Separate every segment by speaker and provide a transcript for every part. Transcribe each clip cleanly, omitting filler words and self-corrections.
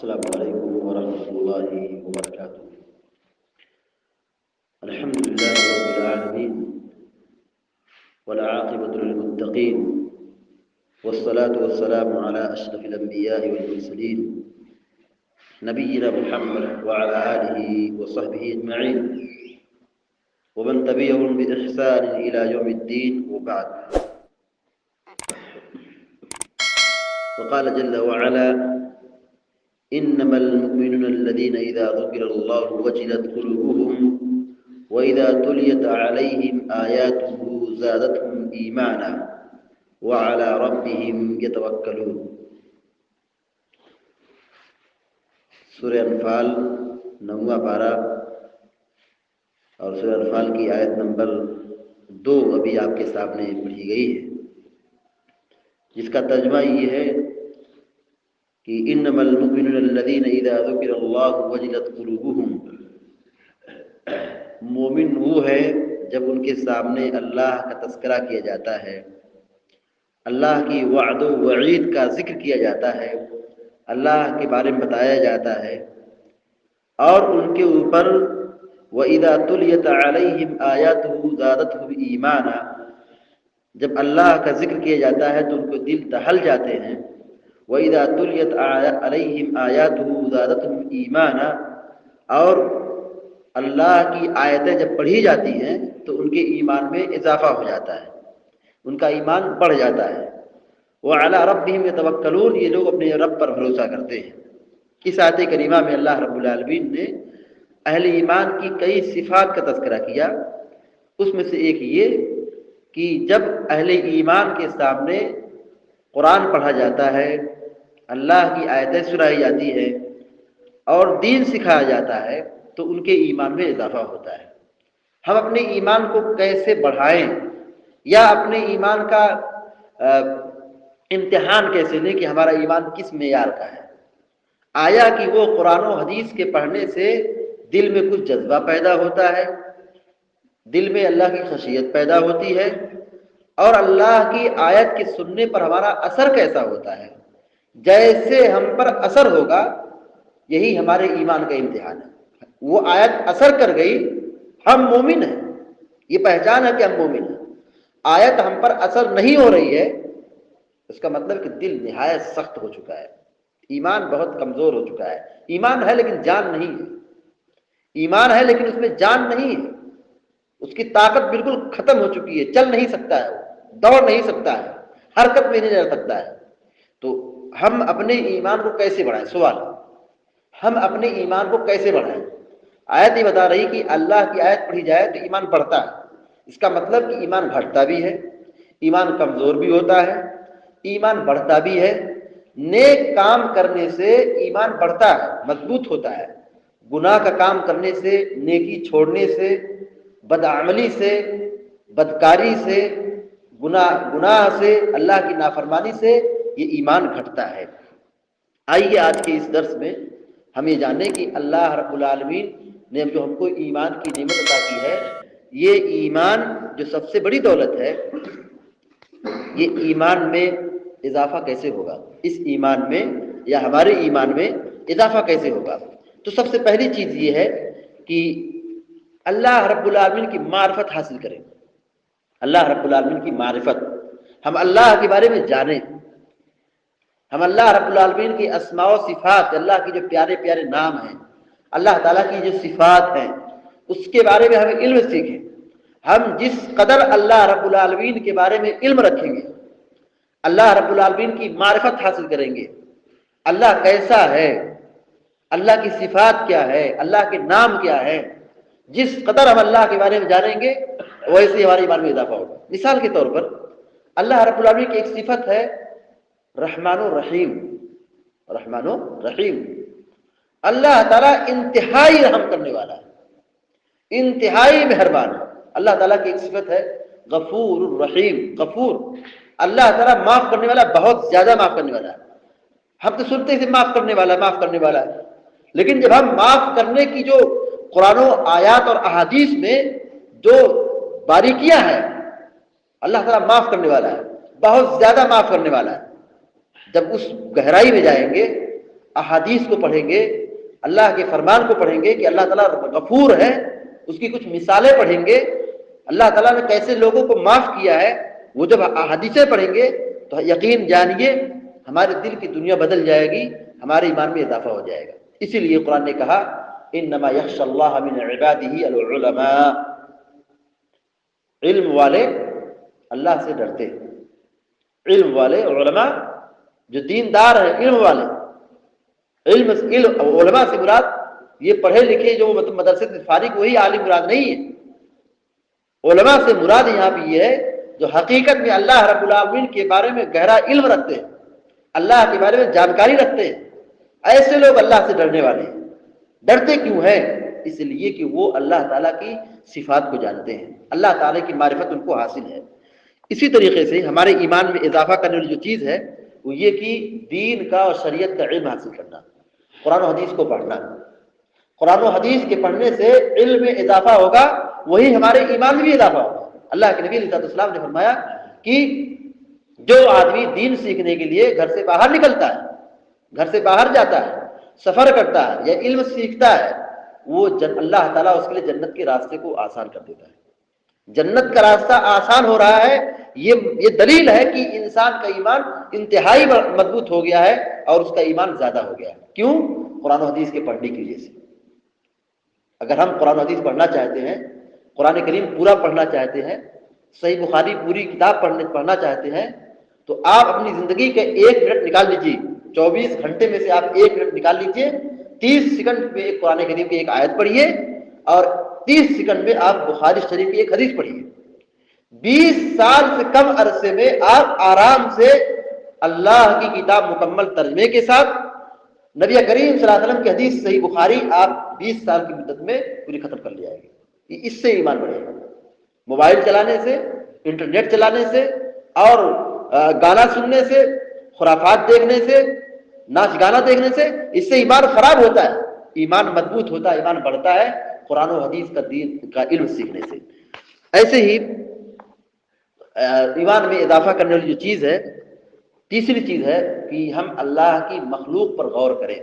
Speaker 1: السلام علیکم ورحمۃ اللہ وبرکاتہ۔ الحمد للہ رب العالمین والعاقبۃ للمتقین والصلاة والسلام علی اشرف الانبیاء والمرسلین نبینا محمد وعلی آلہ وصحبہ اجمعین ومن تبعهم بإحسان إلى يوم الدين وبعد، وقال جل وعلا: إنما المؤمنون الذين إذا ذكر الله وجلت قلوبهم وإذا تليت عليهم آياته زادتهم إيمانا وعلى ربهم يتوكلون۔ سورہ انفال 9واں پارہ اور سورہ انفال کی آیت نمبر 2 ابھی آپ کے سامنے پڑھی گئی ہے، جس کا ترجمہ یہ ہے کہ انما المؤمنون الذين اذا ذكر الله وجلت قلوبهم، مومن وہ ہے جب ان کے سامنے اللہ کا تذکرہ کیا جاتا ہے، اللہ کی وعد و وعید کا ذکر کیا جاتا ہے، اللہ کے بارے میں بتایا جاتا ہے، اور ان کے اوپر وَإِذَا تُلِيَتْ عَلَيْهِمْ آيَاتُهُ زَادَتْهُمْ إِيمَانًا، جب اللہ کا ذکر کیا جاتا ہے تو ان کو دل دہل جاتے ہیں۔ وَإِذَا تُلِيَتْ عَلَيْهِمْ آيَاتُهُ زَادَتْهُمْ إِيمَانًا، اور اللہ کی آیتیں جب پڑھی جاتی ہیں تو ان کے ایمان میں اضافہ ہو جاتا ہے، ان کا ایمان بڑھ جاتا ہے۔ وَعَلَىٰ رَبِّهِمْ يَتَوَكَّلُونَ، یہ لوگ اپنے رب پر بھروسہ کرتے ہیں۔ اس آیت کریمہ میں اللہ رب العالمین نے اہل ایمان کی کئی صفات کا تذکرہ کیا، اس میں سے ایک یہ کہ جب اہل ایمان کے سامنے قرآن پڑھا جاتا ہے، اللہ کی آیتیں سنائی جاتی ہے اور دین سکھایا جاتا ہے تو ان کے ایمان میں اضافہ ہوتا ہے۔ ہم اپنے ایمان کو کیسے بڑھائیں یا اپنے ایمان کا امتحان کیسے لیں کہ ہمارا ایمان کس معیار کا ہے؟ آیا کہ وہ قرآن و حدیث کے پڑھنے سے دل میں کچھ جذبہ پیدا ہوتا ہے، دل میں اللہ کی خشیت پیدا ہوتی ہے، اور اللہ کی آیت کے سننے پر ہمارا اثر کیسا ہوتا ہے؟ جیسے ہم پر اثر ہوگا یہی ہمارے ایمان کا امتحان ہے۔ وہ آیت اثر کر گئی، ہم مومن ہیں، یہ پہچان ہے کہ ہم مومن ہیں۔ آیت ہم پر اثر نہیں ہو رہی ہے، اس کا مطلب کہ دل نہایت سخت ہو چکا ہے، ایمان بہت کمزور ہو چکا ہے۔ ایمان ہے لیکن جان نہیں ہے، ایمان ہے لیکن اس میں جان نہیں ہے، اس کی طاقت بالکل ختم ہو چکی ہے، چل نہیں سکتا ہے، وہ دوڑ نہیں سکتا ہے، حرکت میں نہیں رہ سکتا ہے۔ تو ہم اپنے ایمان کو کیسے بڑھائیں؟ سوال، ہم اپنے ایمان کو کیسے بڑھائیں؟ آیت یہ بتا رہی کہ اللہ کی آیت پڑھی جائے تو ایمان بڑھتا ہے، اس کا مطلب کہ ایمان گھٹتا بھی ہے، ایمان کمزور بھی ہوتا ہے، ایمان بڑھتا بھی ہے۔ نیک کام کرنے سے ایمان بڑھتا ہے، مضبوط ہوتا ہے، گناہ کا کام کرنے سے، نیکی چھوڑنے سے، بدعملی سے، بدکاری سے، گناہ سے، اللہ کی نافرمانی سے یہ ایمان گھٹتا ہے۔ آئیے آج کے اس درس میں ہم یہ جانیں کہ اللہ رب العالمین نے جو ہم کو ایمان کی نعمت عطا کی ہے، یہ ایمان جو سب سے بڑی دولت ہے، یہ ایمان میں اضافہ کیسے ہوگا؟ اس ایمان میں یا ہمارے ایمان میں اضافہ کیسے ہوگا؟ تو سب سے پہلی چیز یہ ہے کہ اللہ رب العالمین کی معرفت حاصل کریں۔ اللہ رب العالمین کی معرفت، ہم اللہ کے بارے میں جانیں، ہم اللہ رب العالمین کی اسماء و صفات، اللہ کے جو پیارے پیارے نام ہیں، اللہ تعالیٰ کی جو صفات ہیں، اس کے بارے میں ہمیں علم سیکھیں۔ ہم جس قدر اللہ رب العالمین کے بارے میں علم رکھیں گے، اللہ رب العالمین کی معرفت حاصل کریں گے، اللہ کیسا ہے، اللہ کی صفات کیا ہے، اللہ کے نام کیا ہے، جس قدر ہم اللہ کے بارے میں جانیں گے ویسے ہمارے ایمان میں اضافہ ہوگا۔ مثال کے طور پر اللہ رب العالمین کی ایک صفت ہے رحمان و رحیم، رحمان و رحیم، اللہ تعالیٰ انتہائی رحم کرنے والا ہے، انتہائی مہربان ہے۔ اللہ تعالیٰ کی ایک صفت ہے غفور الرحیم، غفور، اللہ تعالیٰ معاف کرنے والا، بہت زیادہ معاف کرنے والا ہے۔ ہم تو سنتے ہیں معاف کرنے والا ہے، معاف کرنے والا ہے، لیکن جب ہم معاف کرنے کی جو قرآن و آیات اور احادیث میں جو باریکیاں ہیں، اللہ تعالیٰ معاف کرنے والا ہے، بہت زیادہ معاف کرنے والا ہے، جب اس گہرائی میں جائیں گے احادیث کو پڑھیں گے، اللہ کے فرمان کو پڑھیں گے کہ اللہ تعالیٰ غفور ہے، اس کی کچھ مثالیں پڑھیں گے، اللہ تعالیٰ نے کیسے لوگوں کو معاف کیا ہے، وہ جب احادیثیں پڑھیں گے تو یقین جانیے ہمارے دل کی دنیا بدل جائے گی، ہمارے ایمان میں اضافہ ہو جائے گا۔ اسی لیے قرآن نے کہا انما یخشی اللہ من عبادہ العلماء، علم والے اللہ سے ڈرتے ہیں، علم والے علماء جو دیندار ہیں، علم والے، علم علماء سے مراد یہ پڑھے لکھے جو مدرسے سے فارغ وہی عالم مراد نہیں ہے، علماء سے مراد یہاں پہ یہ ہے جو حقیقت میں اللہ رب العالمین کے بارے میں گہرا علم رکھتے ہیں، اللہ کے بارے میں جانکاری رکھتے ہیں، ایسے لوگ اللہ سے ڈرنے والے ہیں۔ ڈرتے کیوں ہیں؟ اس لیے کہ وہ اللہ تعالیٰ کی صفات کو جانتے ہیں، اللہ تعالیٰ کی معرفت ان کو حاصل ہے۔ اسی طریقے سے ہمارے ایمان میں اضافہ کرنے والی جو چیز ہے وہ یہ کہ دین کا اور شریعت کا علم حاصل کرنا، قرآن و حدیث کو پڑھنا۔ قرآن و حدیث کے پڑھنے سے علم میں اضافہ ہوگا، وہی ہمارے ایمان میں بھی اضافہ ہوگا۔ اللہ کے نبی علیہ السلام نے فرمایا کہ جو آدمی دین سیکھنے کے لیے گھر سے باہر نکلتا ہے، گھر سے باہر جاتا ہے، سفر کرتا ہے یا علم سیکھتا ہے، وہ اللہ تعالیٰ اس کے لیے جنت کے راستے کو آسان کر دیتا ہے۔ جنت کا راستہ آسان ہو رہا ہے، یہ دلیل ہے کہ انسان کا ایمان انتہائی مضبوط ہو گیا ہے اور اس کا ایمان زیادہ ہو گیا ہے۔ کیوں؟ قرآن و حدیث کے پڑھنے کی وجہ سے۔ اگر ہم قرآن و حدیث پڑھنا چاہتے ہیں، قرآن کریم پورا پڑھنا چاہتے ہیں، صحیح بخاری پوری کتاب پڑھنا چاہتے ہیں، تو آپ اپنی زندگی کے 1 منٹ نکال لیجیے، 24 گھنٹے میں سے آپ 1 منٹ نکال لیجیے، 30 سیکنڈ میں ایک قرآن کریم کی ایک آیت پڑھیے اور 30 سیکنڈ میں آپ بخاری شریف کی ایک حدیث پڑھیے۔ 20 سال سے کم عرصے میں آپ آرام سے اللہ کی کتاب مکمل ترجمے کے ساتھ نبی کریم صلی اللہ علیہ وسلم کی حدیث صحیح بخاری آپ 20 سال کی مدت میں پوری ختم کر لے جائیں گے۔ اس سے ایمان بڑھے گا، موبائل چلانے سے، انٹرنیٹ چلانے سے اور گانا سننے سے، خرافات دیکھنے سے، ناچ گانا دیکھنے سے، اس سے ایمان خراب ہوتا ہے۔ ایمان مضبوط ہوتا ہے، ایمان بڑھتا ہے قرآن و حدیث کا دین کا علم سیکھنے سے۔ ایسے ہی ایمان میں اضافہ کرنے والی جو چیز ہے، تیسری چیز ہے کہ ہم اللہ کی مخلوق پر غور کریں۔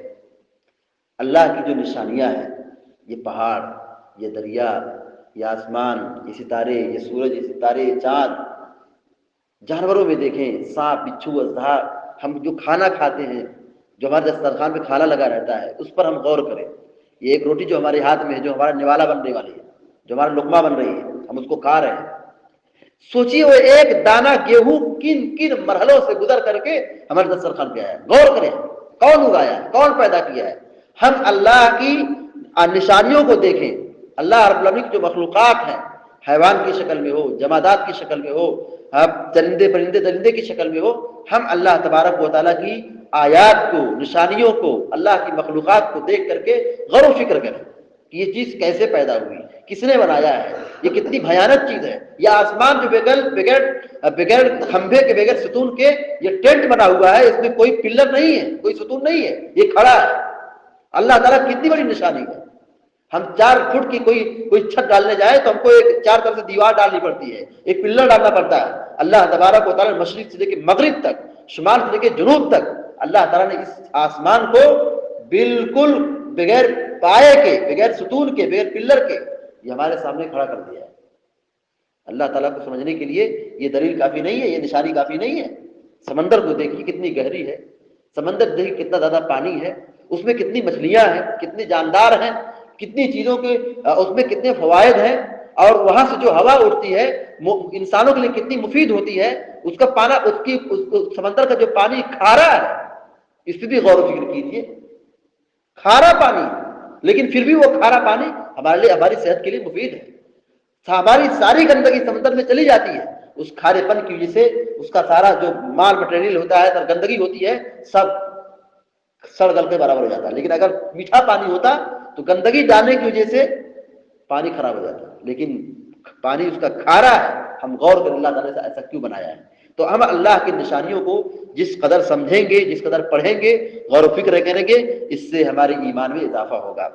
Speaker 1: اللہ کی جو نشانیاں ہیں، یہ پہاڑ، یہ دریا، یہ آسمان، یہ ستارے، یہ سورج، یہ ستارے، چاند، جانوروں میں دیکھیں سانپ، بچھو، اژدہا، ہم جو کھانا کھاتے ہیں، جو ہمارے دسترخوان پہ کھانا لگا رہتا ہے، اس پر ہم غور کریں۔ یہ ایک روٹی جو ہمارے ہاتھ میں ہے، جو ہمارا نوالا بننے والی ہے، جو ہمارا لقمہ بن رہی ہے، ہم اس کو کھا رہے ہیں۔ سوچیے وہ ایک دانہ گیہوں کن کن مرحلوں سے گزر کر کے ہمارے دسترخوان پہ آیا ہے۔ غور کریں، کون اگایا ہے، کون پیدا کیا ہے۔ ہم اللہ کی نشانیوں کو دیکھیں۔ اللہ رب العالمین کی جو مخلوقات ہیں، حیوان کی شکل میں ہو، جمادات کی شکل میں ہو، چرندے پرندے درندے کی شکل میں ہو، ہم اللہ تبارک و تعالیٰ کی آیات کو، نشانیوں کو، اللہ کی مخلوقات کو دیکھ کر کے غور و فکر کریں کہ یہ چیز کیسے پیدا ہوئی، کس نے بنایا ہے، یہ کتنی بھیانک چیز ہے۔ یہ آسمان جو بغیر کھمبے کے، بغیر ستون کے یہ ٹینٹ بنا ہوا ہے، اس میں کوئی پلر نہیں ہے، کوئی ستون نہیں ہے، یہ کھڑا ہے۔ اللہ تعالیٰ کتنی بڑی نشانی ہے۔ ہم 4 فٹ کی کوئی چھت ڈالنے جائیں تو ہم کو ایک 4 طرف سے دیوار ڈالنی پڑتی ہے، ایک پلر ڈالنا پڑتا ہے۔ اللہ تبارک و تعالیٰ مشرق سے لے کے مغرب تک، شمال سے لے کے جنوب تک اللہ تعالیٰ نے اس آسمان کو بالکل بغیر پائے کے، بغیر ستون کے، بغیر پلر کے یہ ہمارے سامنے کھڑا کر دیا ہے۔ اللہ تعالیٰ کو سمجھنے کے لیے یہ دلیل کافی نہیں ہے، یہ نشانی کافی نہیں ہے۔ سمندر کو دیکھیے کتنی گہری ہے، سمندر دیکھیے کتنا زیادہ پانی ہے، اس میں کتنی مچھلیاں ہیں، کتنے جاندار ہیں، کتنی چیزوں کے اس میں کتنے فوائد ہیں، اور وہاں سے جو ہوا اٹھتی ہے انسانوں کے لیے کتنی مفید ہوتی ہے۔ اس کا پانا، اس سمندر کا جو پانی کھارا ہے، اس پہ بھی غور و فکر کیجیے۔ کھارا پانی، لیکن پھر بھی وہ کھارا پانی ہمارے لیے، ہماری صحت کے لیے مفید ہے۔ ہماری ساری گندگی سمندر میں چلی جاتی ہے، اس کھارے پن کی وجہ سے اس کا سارا جو مال مٹیریل ہوتا ہے، گندگی ہوتی ہے، سب سڑ گل کے برابر ہو جاتا ہے۔ لیکن اگر میٹھا پانی ہوتا تو گندگی ڈالنے کی وجہ سے پانی خراب ہو جاتا ہے، لیکن پانی اس کا کھارا ہے۔ ہم غور کریں اللہ تعالیٰ نے ایسا کیوں بنایا ہے۔ تو ہم اللہ کی نشانیوں کو جس قدر سمجھیں گے، جس قدر پڑھیں گے، غور و فکر کریں گے، اس سے ہمارے ایمان میں اضافہ ہوگا۔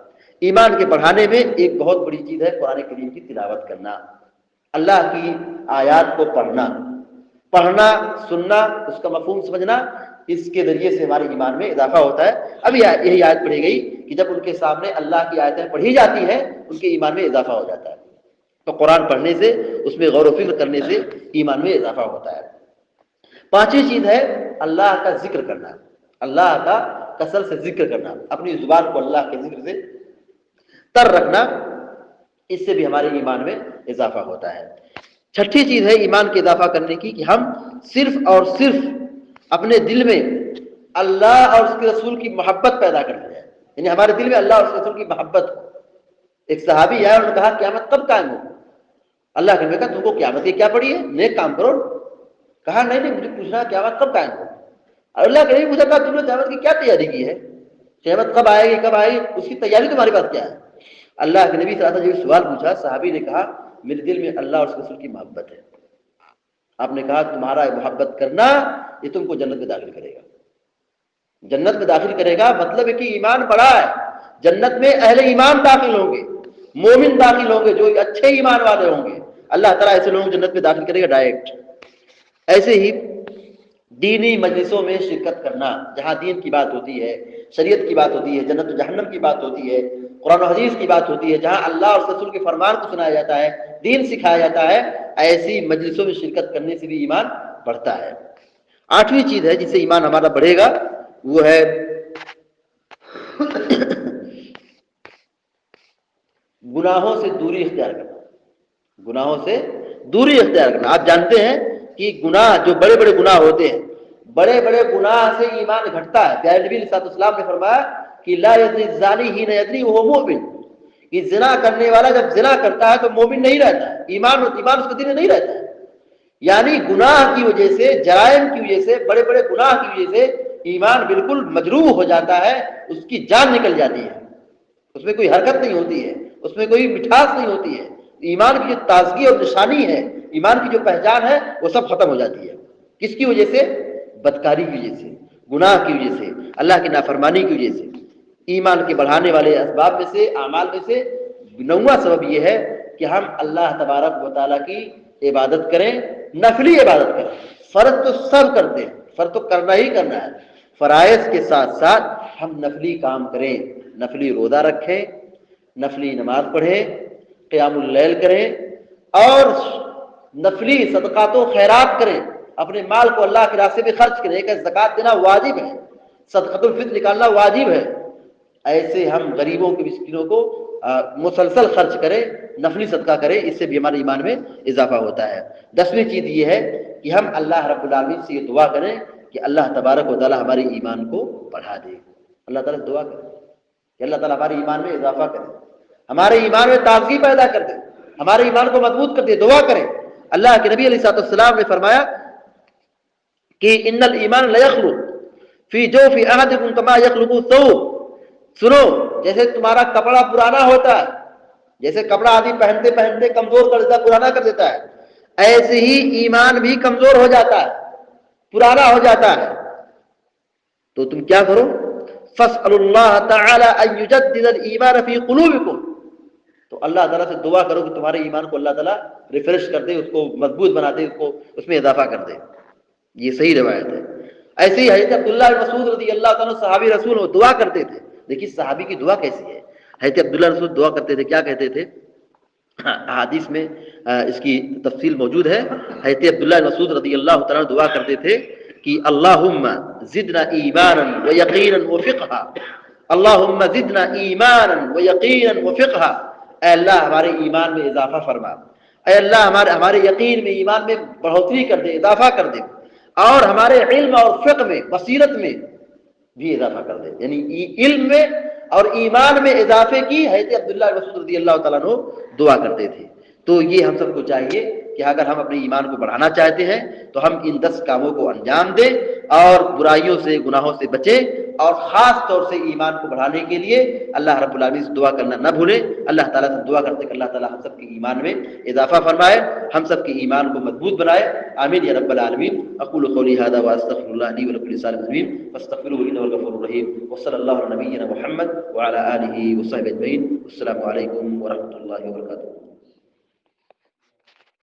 Speaker 1: ایمان کے بڑھانے میں ایک بہت بڑی چیز ہے قرآن کریم کی تلاوت کرنا، اللہ کی آیات کو پڑھنا۔ پڑھنا سننا اس کا مفہوم سمجھنا، اس کے ذریعے سے ہمارے ایمان میں اضافہ ہوتا ہے۔ اب یہی آیت پڑھی گئی کہ جب ان کے سامنے اللہ کی آیتیں پڑھی جاتی ہیں ان کے ایمان میں اضافہ ہو جاتا ہے۔ تو قرآن پڑھنے سے، اس میں غور و فکر کرنے سے ایمان میں اضافہ ہوتا ہے۔ پانچویں چیز ہے اللہ کا ذکر کرنا، اللہ کا کثرت سے ذکر کرنا، اپنی زبان کو اللہ کے ذکر سے تر رکھنا، اس سے بھی ہمارے ایمان میں اضافہ ہوتا ہے۔ چھٹی چیز ہے ایمان کے اضافہ کرنے کی کہ ہم صرف اور صرف اپنے دل میں اللہ اور اس کے رسول کی محبت پیدا کر لیں، یعنی ہمارے دل میں اللہ اور اس کے رسول کی محبت ہو۔ ایک صحابی آیا اور نے کہا قیامت کب قائم ہو؟ اللہ کے نبی نے کہا تم کو قیامت کی کیا پڑی ہے، نیک کام کرو۔ کہا نہیں مجھے پوچھنا قیامت کب قائم ہو۔ اور اللہ کے نبی پوچھا کہا تم نے قیامت کی کیا تیاری کی ہے، قیامت کب آئے گی کب آئے گی، اس کی تیاری تمہارے پاس کیا ہے؟ اللہ کے نبی صلی اللہ علیہ وسلم سوال پوچھا، صحابی نے کہا میرے دل میں اللہ اور اس کے رسول کی محبت ہے۔ آپ نے کہا تمہارا محبت کرنا یہ تم کو جنت میں داخل کرے گا، جنت میں داخل کرے گا، مطلب ہے کہ ایمان بڑا ہے۔ جنت میں اہل ایمان داخل ہوں گے، مومن داخل ہوں گے جو اچھے ایمان والے ہوں گے، اللہ تعالیٰ ایسے لوگوں کو جنت میں داخل کرے گا ڈائریکٹ۔ ایسے ہی دینی مجلسوں میں شرکت کرنا، جہاں دین کی بات ہوتی ہے، شریعت کی بات ہوتی ہے، جنت و جہنم کی بات ہوتی ہے، قرآن و حدیث کی بات ہوتی ہے، جہاں اللہ اور رسول کے فرمان کو سنایا جاتا ہے، دین سکھایا جاتا ہے، ایسی مجلسوں میں شرکت کرنے سے بھی ایمان بڑھتا ہے۔ آٹھویں چیز ہے جس سے ایمان ہمارا بڑھے گا، وہ ہے گناہوں سے دوری اختیار کرنا، گناہوں سے دوری اختیار کرنا۔ آپ جانتے ہیں کہ گناہ جو بڑے بڑے گناہ ہوتے ہیں، بڑے بڑے گناہ سے ایمان گھٹتا ہے۔ پیارے نبی صلی اللہ علیہ وسلم نے فرمایا کہ لا یزنی الزانی حین یزنی وہو مؤمن، کہ زنا کرنے والا جب زنا کرتا ہے تو مومن نہیں رہتا ہے، ایمان اس کے دل میں نہیں رہتا ہے۔ یعنی گناہ کی وجہ سے، جرائم کی وجہ سے، بڑے بڑے گناہ کی وجہ سے ایمان بالکل مجروح ہو جاتا ہے، اس کی جان نکل جاتی ہے، اس میں کوئی حرکت نہیں ہوتی ہے، اس میں کوئی مٹھاس نہیں ہوتی ہے۔ ایمان کی جو تازگی اور نشانی ہے، ایمان کی جو پہچان ہے، وہ سب ختم ہو جاتی ہے۔ کس کی وجہ سے؟ بدکاری کی وجہ سے، گناہ کی وجہ سے، اللہ کی نافرمانی کی وجہ سے۔ ایمان کے بڑھانے والے اسباب میں سے، اعمال میں سے 9واں سبب یہ ہے کہ ہم اللہ تبارک و تعالیٰ کی عبادت کریں، نفلی عبادت کریں۔ فرض تو سب کرتے ہیں، فرض تو کرنا ہی کرنا ہے، فرائض کے ساتھ ساتھ ہم نفلی کام کریں، نفلی روزہ رکھیں، نفلی نماز پڑھیں، قیام اللیل کریں، اور نفلی صدقات و خیرات کریں، اپنے مال کو اللہ کے راستے میں خرچ کریں۔ ایک زکوٰۃ دینا واجب ہے، صدقۃ الفطر نکالنا واجب ہے۔ ایسے ہم غریبوں کے مسکینوں کو مسلسل خرچ کریں، نفلی صدقہ کریں، اس سے بھی ہمارے ایمان میں اضافہ ہوتا ہے۔ 10ویں چیز یہ ہے کہ ہم اللہ رب العالمین سے یہ دعا کریں کہ اللہ تبارک و تعالیٰ ہمارے ایمان کو بڑھا دے۔ اللہ تعالیٰ سے دعا کریں کہ اللہ تعالیٰ ہمارے ایمان میں اضافہ کرے، ہمارے ایمان میں تازگی پیدا کر دے، ہمارے ایمان کو مضبوط کر دے۔ دعا کریں۔ اللہ کے نبی علیہ السلام نے فرمایا کہ ان الایمان لیخلق فی جوف احدکم کما یخلق الثوب، سنو جیسے تمہارا کپڑا پرانا ہوتا ہے، جیسے کپڑا آدمی پہنتے پہنتے کمزور کر دیتا ہے، پرانا کر دیتا ہے، ایسے ہی ایمان بھی کمزور ہو جاتا ہے، پرانا ہو جاتا ہے۔ تو تم کیا کرو؟ فاسألوا اللہ تعالی ان یجدد الایمان فی قلوبکم، تو اللہ تعالیٰ سے دعا کرو کہ تمہارے ایمان کو اللہ تعالیٰ ریفریش کر دے، اس کو مضبوط بنا دے، اس میں اضافہ کر دے۔ یہ صحیح روایت ہے۔ ایسے ہی حضرت عبداللہ بن مسعود رضی اللہ تعالیٰ صحابی رسول وہ دعا کرتے تھے۔ دیکھیے صحابی کی دعا کیسی ہے۔ حضرت عبداللہ بن مسعود دعا کرتے تھے، کیا کہتے تھے؟ حدیث میں اس کی تفصیل موجود ہے۔ حضرت عبداللہ بن مسعود رضی اللہ تعالیٰ دعا کرتے تھے کہ اللہم زدنا ایمانا ویقینا وفقہا، اللہم زدنا ایمانا ویقینا وفقہا، اے اللہ ہمارے ایمان میں اضافہ فرما، اے اللہ ہمارے یقین میں، ایمان میں بڑھوتری کر دے، اضافہ کر دے، اور ہمارے علم اور فقہ میں، بصیرت میں بھی اضافہ کر دے۔ یعنی علم میں اور ایمان میں اضافے کی حضرت عبداللہ بن مسعود رضی اللہ تعالیٰ عنہ دعا کرتے تھے۔ تو یہ ہم سب کو چاہیے کہ اگر ہم اپنے ایمان کو بڑھانا چاہتے ہیں تو ہم ان 10 کاموں کو انجام دیں اور برائیوں سے، گناہوں سے بچیں، اور خاص طور سے ایمان کو بڑھانے کے لیے اللہ رب العالمین سے دعا کرنا نہ بھولیں۔ اللہ تعالیٰ سے دعا کرتے کہ اللہ تعالیٰ ہم سب کے ایمان میں اضافہ فرمائے، ہم سب کے ایمان کو مضبوط بنائے۔ آمین یا رب العالمین۔ اقول قولی ھذا واستغفر اللہ لی ولکم ولسائر المسلمین فاستغفروہ انہ هو الغفور الرحیم، وصلی اللہ علی نبینا محمد وعلی آلہ وصحبہ اجمعین۔ السلام علیکم ورحمۃ اللہ وبرکاتہ۔